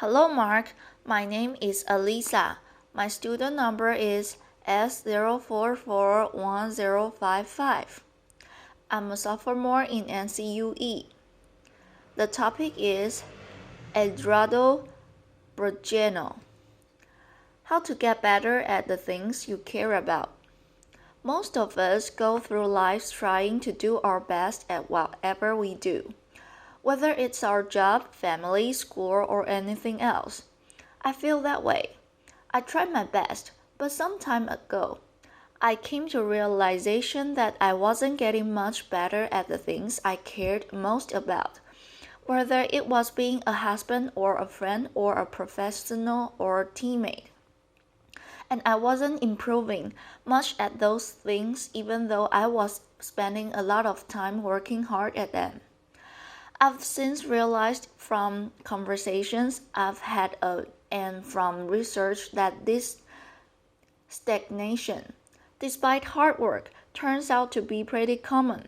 Hello, Mark. My name is Alisa. My student number is S0441055. I'm a sophomore in NCUE. The topic is Eduardo Briceño. How to get better at the things you care about. Most of us go through life trying to do our best at whatever we do, whether it's our job, family, school, or anything else. I feel that way. I tried my best, but some time ago, I came to realization that I wasn't getting much better at the things I cared most about, whether it was being a husband or a friend or a professional or teammate. And I wasn't improving much at those things even though I was spending a lot of time working hard at them. I've since realized from conversations I've had and from research that this stagnation, despite hard work, turns out to be pretty common.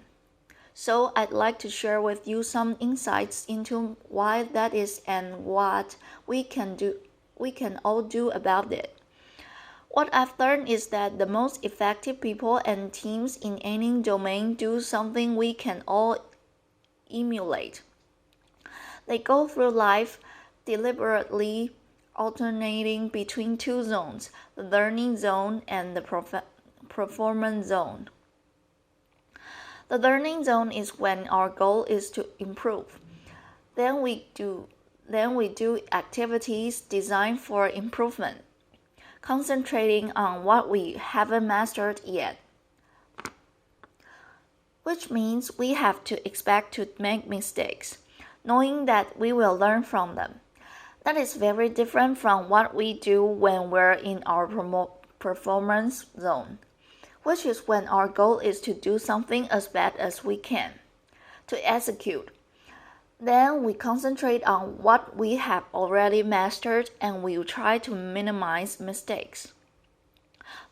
So I'd like to share with you some insights into why that is and what we can all do about it. What I've learned is that the most effective people and teams in any domain do something we can all emulate. They go through life deliberately alternating between two zones, the learning zone and the performance zone. The learning zone is when our goal is to improve. Then we do activities designed for improvement, concentrating on what we haven't mastered yet, which means we have to expect to make mistakes, knowing that we will learn from them. That is very different from what we do when we're in our performance zone, which is when our goal is to do something as bad as we can, to execute. Then we concentrate on what we have already mastered and we try to minimize mistakes.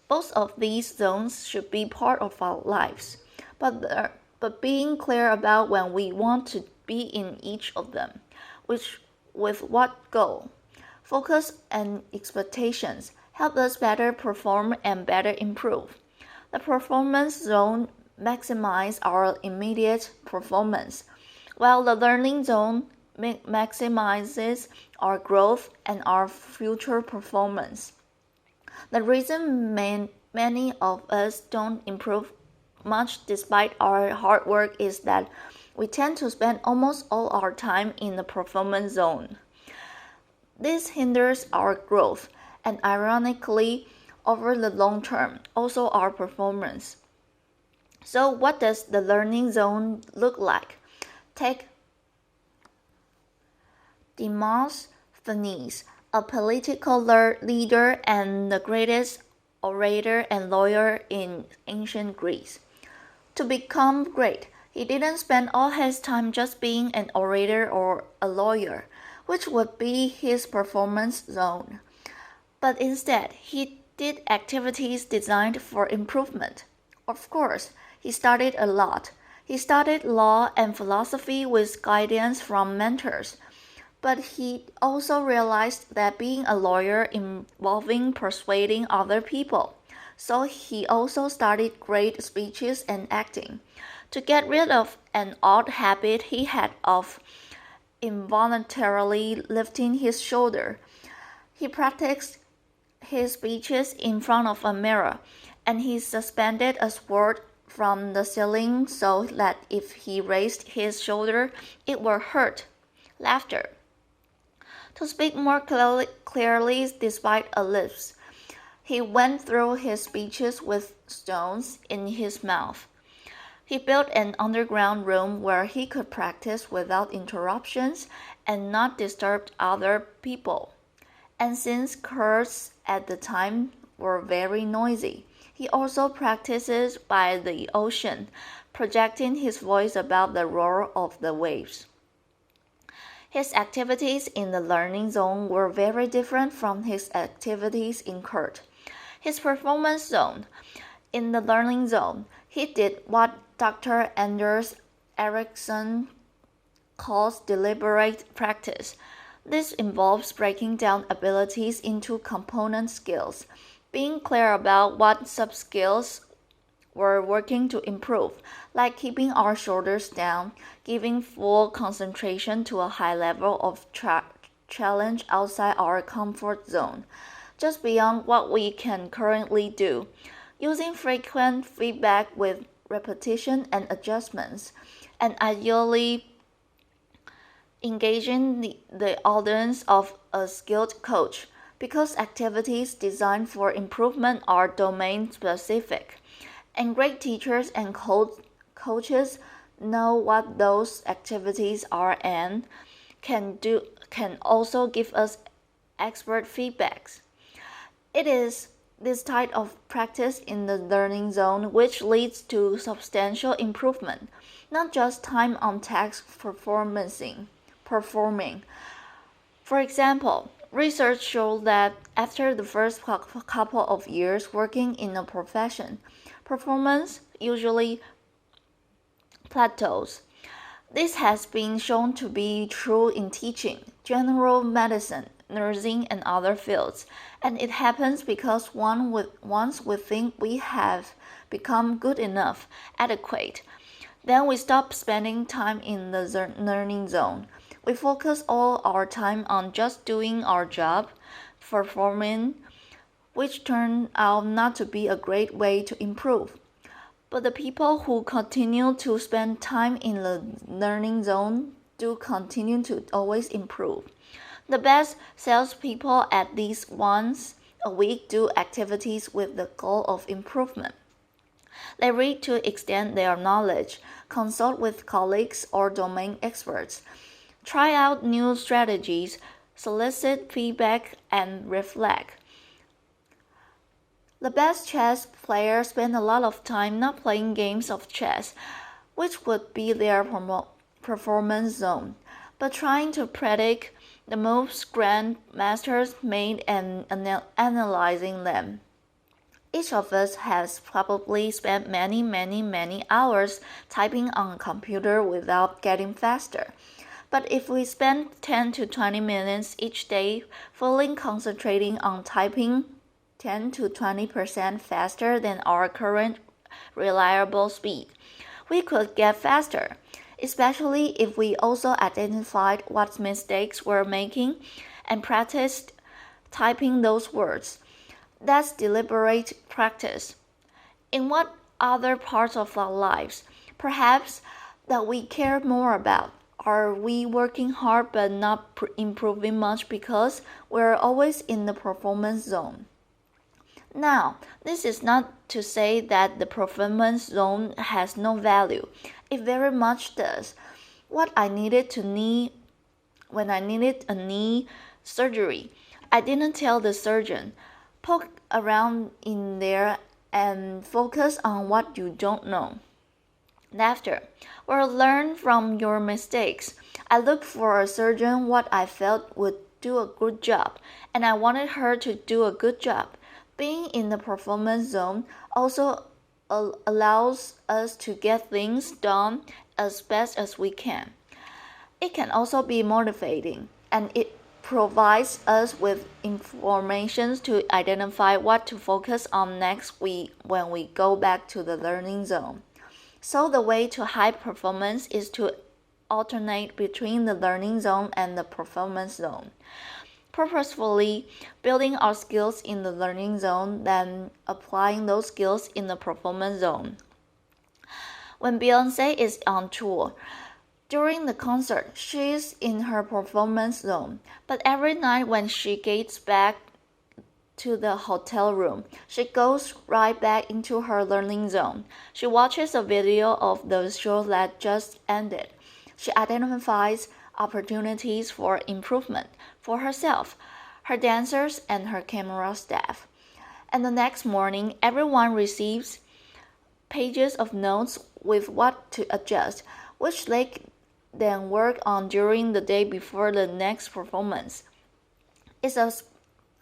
Both of these zones should be part of our lives, but being clear about when we want to be in each of them, with what goal, focus and expectations help us better perform and better improve. The performance zone maximizes our immediate performance, while the learning zone maximizes our growth and our future performance. The reason many of us don't improve much despite our hard work is that we tend to spend almost all our time in the performance zone. This hinders our growth and ironically, over the long term, also our performance. So what does the learning zone look like? Take Demosthenes, a political leader and the greatest orator and lawyer in ancient Greece. To become great, he didn't spend all his time just being an orator or a lawyer, which would be his performance zone. But instead, he did activities designed for improvement. Of course, he studied a lot. He studied law and philosophy with guidance from mentors. But he also realized that being a lawyer involving persuading other people. So he also studied great speeches and acting to get rid of an odd habit he had of involuntarily lifting his shoulder. He practiced his speeches in front of a mirror, and he suspended a sword from the ceiling so that if he raised his shoulder, it would hurt. Laughter. To speak more clearly despite a lisp, he went through his speeches with stones in his mouth. He built an underground room where he could practice without interruptions and not disturb other people. And since courts at the time were very noisy, he also practices by the ocean, projecting his voice above the roar of the waves. His activities in the learning zone were very different from his activities in court. His performance zone. In the learning zone, he did what Dr. Anders Ericsson calls deliberate practice. This involves breaking down abilities into component skills, being clear about what sub-skills we're working to improve, like keeping our shoulders down, giving full concentration to a high level of challenge outside our comfort zone, just beyond what we can currently do, using frequent feedback with repetition and adjustments, and ideally engaging the audience of a skilled coach, because activities designed for improvement are domain specific, and great teachers and coaches know what those activities are and can also give us expert feedbacks. It is this type of practice in the learning zone which leads to substantial improvement, not just time on task performing. For example, research shows that after the first couple of years working in a profession, performance usually plateaus. This has been shown to be true in teaching, general medicine, nursing, and other fields, and it happens because once we think we have become good enough, adequate, then we stop spending time in the learning zone. We focus all our time on just doing our job, performing, which turned out not to be a great way to improve. But the people who continue to spend time in the learning zone do continue to always improve. The best salespeople at least once a week do activities with the goal of improvement. They read to extend their knowledge, consult with colleagues or domain experts, try out new strategies, solicit feedback, and reflect. The best chess players spend a lot of time not playing games of chess, which would be their performance zone, but trying to predict the moves grandmasters made and analyzing them. Each of us has probably spent many hours typing on a computer without getting faster. But if we spend 10 to 20 minutes each day fully concentrating on typing 10 to 20% faster than our current reliable speed, we could get faster, especially if we also identified what mistakes we're making and practiced typing those words. That's deliberate practice. In what other parts of our lives, perhaps, that we care more about? Are we working hard but not improving much because we're always in the performance zone? Now, this is not to say that the performance zone has no value. It very much does. When I needed a knee surgery, I didn't tell the surgeon, poke around in there and focus on what you don't know. Laughter, or learn from your mistakes. I looked for a surgeon what I felt would do a good job, and I wanted her to do a good job. Being in the performance zone also allows us to get things done as best as we can. It can also be motivating, and it provides us with information to identify what to focus on next week when we go back to the learning zone. So the way to high performance is to alternate between the learning zone and the performance zone, purposefully building our skills in the learning zone, then applying those skills in the performance zone. When Beyoncé is on tour, during the concert, she's in her performance zone, but every night when she gets back to the hotel room, she goes right back into her learning zone. She watches a video of the show that just ended. She identifies opportunities for improvement for herself, her dancers, and her camera staff. And the next morning, everyone receives pages of notes with what to adjust, which they then work on during the day before the next performance. It's a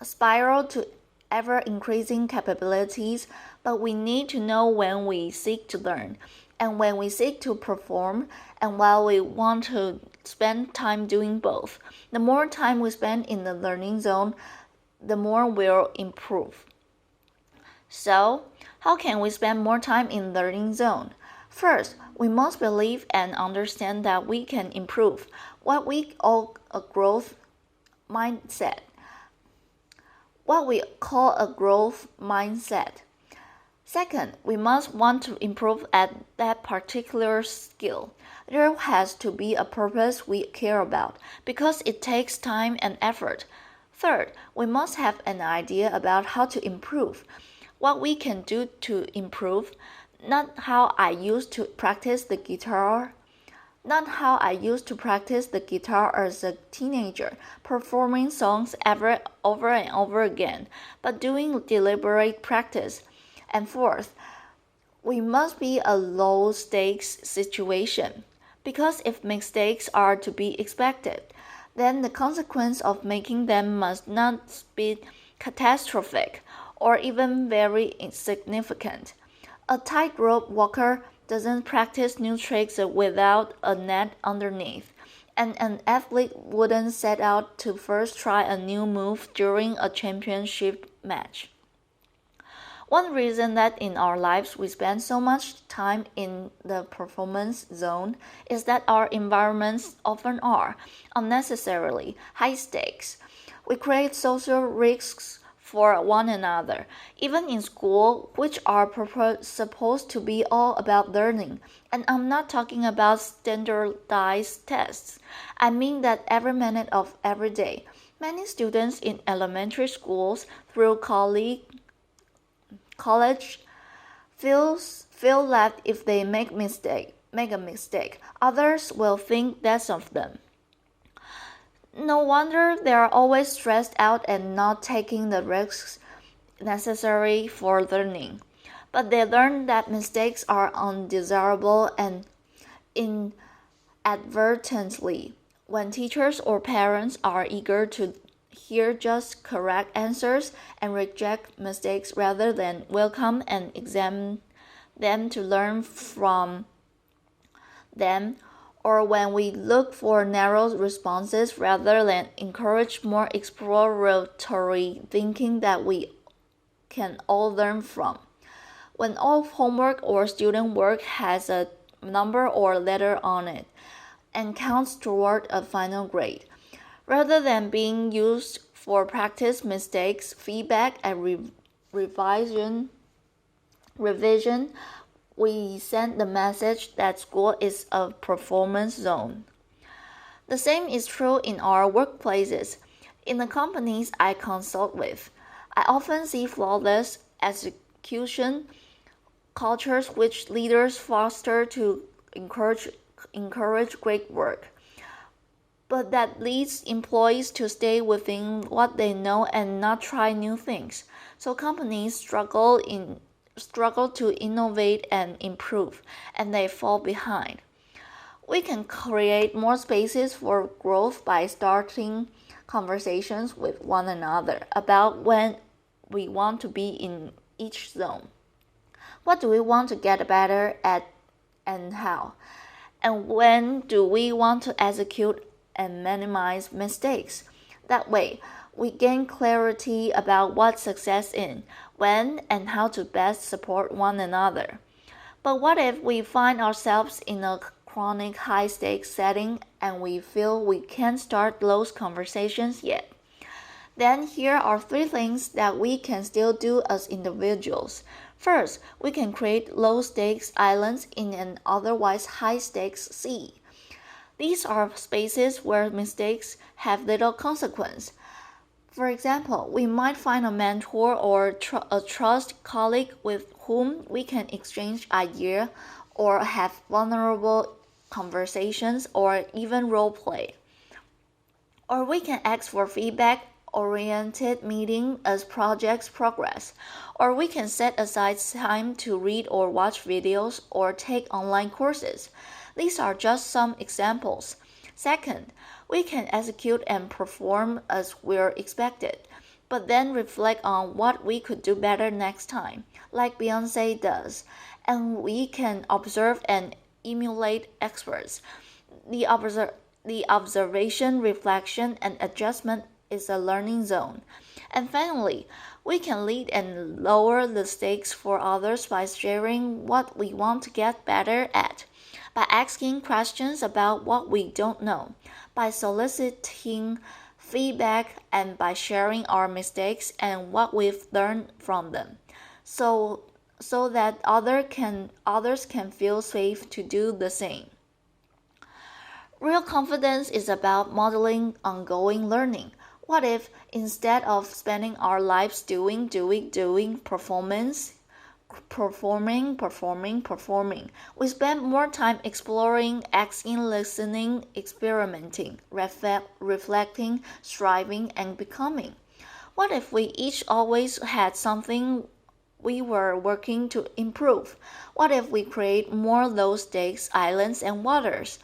spiral to ever-increasing capabilities, but we need to know when we seek to learn, and when we seek to perform, and while we want to spend time doing both, the more time we spend in the learning zone, the more we'll improve. So, how can we spend more time in learning zone? First, we must believe and understand that we can improve, what we call a growth mindset. Second, we must want to improve at that particular skill. There has to be a purpose we care about, because it takes time and effort. Third, we must have an idea about how to improve, what we can do to improve, not how I used to practice the guitar as a teenager, performing songs over and over again, but doing deliberate practice. And fourth, we must be a low-stakes situation, because if mistakes are to be expected, then the consequence of making them must not be catastrophic or even very insignificant. A tightrope walker doesn't practice new tricks without a net underneath, and an athlete wouldn't set out to first try a new move during a championship match. One reason that in our lives we spend so much time in the performance zone is that our environments often are unnecessarily high stakes. We create social risks for one another, even in school, which are supposed to be all about learning. And I'm not talking about standardized tests. I mean that every minute of every day. Many students in elementary schools through college feel that if they make a mistake, others will think less of them. No wonder they are always stressed out and not taking the risks necessary for learning. But they learn that mistakes are undesirable and inadvertently. When teachers or parents are eager to hear just correct answers and reject mistakes rather than welcome and examine them to learn from them, or when we look for narrow responses rather than encourage more exploratory thinking that we can all learn from. When all homework or student work has a number or letter on it and counts toward a final grade, rather than being used for practice mistakes, feedback, and revision, we send the message that school is a performance zone. The same is true in our workplaces. In the companies I consult with, I often see flawless execution cultures which leaders foster to encourage great work, but that leads employees to stay within what they know and not try new things. So companies struggle to innovate and improve, and they fall behind. We can create more spaces for growth by starting conversations with one another about when we want to be in each zone. What do we want to get better at and how? And when do we want to execute and minimize mistakes? That way, we gain clarity about what success is, when and how to best support one another. But what if we find ourselves in a chronic high-stakes setting and we feel we can't start those conversations yet? Then here are 3 things that we can still do as individuals. First, we can create low-stakes islands in an otherwise high-stakes sea. These are spaces where mistakes have little consequence. For example, we might find a mentor or a trust colleague with whom we can exchange ideas or have vulnerable conversations or even role play. Or we can ask for feedback-oriented meeting as projects progress. Or we can set aside time to read or watch videos or take online courses. These are just some examples. Second, we can execute and perform as we're expected. but then reflect on what we could do better next time, like Beyonce does, and we can observe and emulate experts. The observation, reflection, and adjustment is a learning zone. And finally, we can lead and lower the stakes for others by sharing what we want to get better at, by asking questions about what we don't know, by soliciting feedback, and by sharing our mistakes and what we've learned from them. So that others can feel safe to do the same. Real confidence is about modeling ongoing learning. What if, instead of spending our lives doing, performing, we spend more time exploring, asking, listening, experimenting, reflecting, striving, and becoming? What if we each always had something we were working to improve? What if we create more low stakes islands and waters?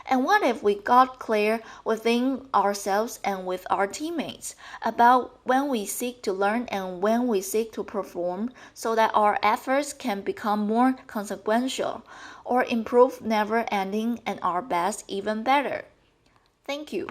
And what if we got clear within ourselves and with our teammates about when we seek to learn and when we seek to perform, so that our efforts can become more consequential or improve never ending and our best even better? Thank you.